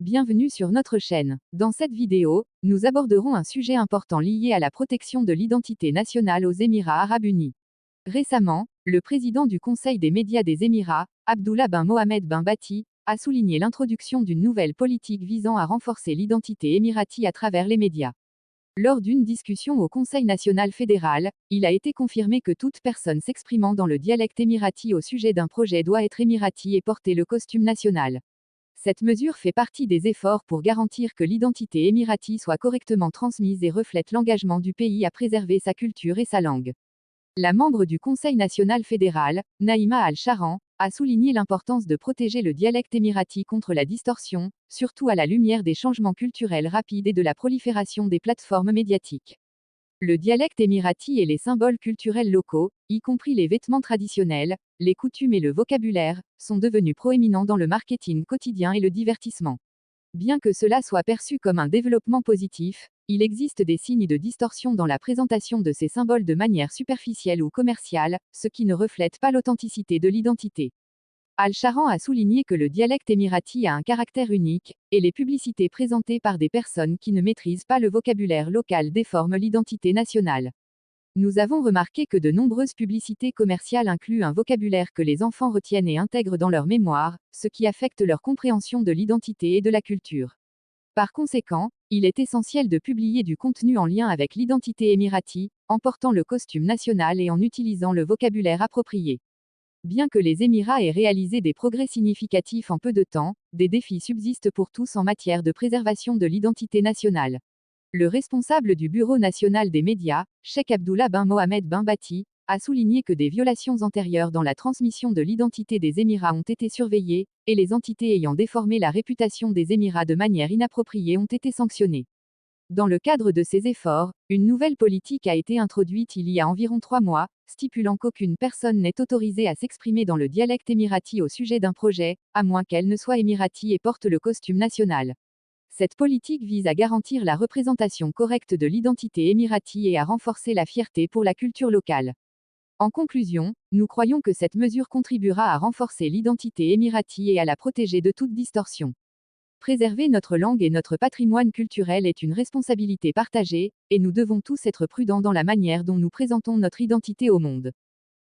Bienvenue sur notre chaîne. Dans cette vidéo, nous aborderons un sujet important lié à la protection de l'identité nationale aux Émirats arabes unis. Récemment, le président du Conseil des médias des Émirats, Abdullah bin Mohamed bin Bati, a souligné l'introduction d'une nouvelle politique visant à renforcer l'identité émirati à travers les médias. Lors d'une discussion au Conseil national fédéral, il a été confirmé que toute personne s'exprimant dans le dialecte émirati au sujet d'un projet doit être émirati et porter le costume national. Cette mesure fait partie des efforts pour garantir que l'identité émirati soit correctement transmise et reflète l'engagement du pays à préserver sa culture et sa langue. La membre du Conseil national fédéral, Naïma Al-Sharan, a souligné l'importance de protéger le dialecte émirati contre la distorsion, surtout à la lumière des changements culturels rapides et de la prolifération des plateformes médiatiques. Le dialecte émirati et les symboles culturels locaux, y compris les vêtements traditionnels, les coutumes et le vocabulaire, sont devenus proéminents dans le marketing quotidien et le divertissement. Bien que cela soit perçu comme un développement positif, il existe des signes de distorsion dans la présentation de ces symboles de manière superficielle ou commerciale, ce qui ne reflète pas l'authenticité de l'identité. Al-Sharan a souligné que le dialecte émirati a un caractère unique, et les publicités présentées par des personnes qui ne maîtrisent pas le vocabulaire local déforment l'identité nationale. Nous avons remarqué que de nombreuses publicités commerciales incluent un vocabulaire que les enfants retiennent et intègrent dans leur mémoire, ce qui affecte leur compréhension de l'identité et de la culture. Par conséquent, il est essentiel de publier du contenu en lien avec l'identité émirati, en portant le costume national et en utilisant le vocabulaire approprié. Bien que les Émirats aient réalisé des progrès significatifs en peu de temps, des défis subsistent pour tous en matière de préservation de l'identité nationale. Le responsable du Bureau national des médias, Cheikh Abdullah bin Mohamed bin Bati, a souligné que des violations antérieures dans la transmission de l'identité des Émirats ont été surveillées, et les entités ayant déformé la réputation des Émirats de manière inappropriée ont été sanctionnées. Dans le cadre de ces efforts, une nouvelle politique a été introduite il y a environ 3 mois, stipulant qu'aucune personne n'est autorisée à s'exprimer dans le dialecte émirati au sujet d'un projet, à moins qu'elle ne soit émirati et porte le costume national. Cette politique vise à garantir la représentation correcte de l'identité émirati et à renforcer la fierté pour la culture locale. En conclusion, nous croyons que cette mesure contribuera à renforcer l'identité émirati et à la protéger de toute distorsion. Préserver notre langue et notre patrimoine culturel est une responsabilité partagée, et nous devons tous être prudents dans la manière dont nous présentons notre identité au monde.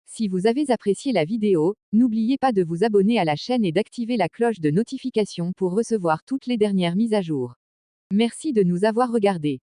Si vous avez apprécié la vidéo, n'oubliez pas de vous abonner à la chaîne et d'activer la cloche de notification pour recevoir toutes les dernières mises à jour. Merci de nous avoir regardés.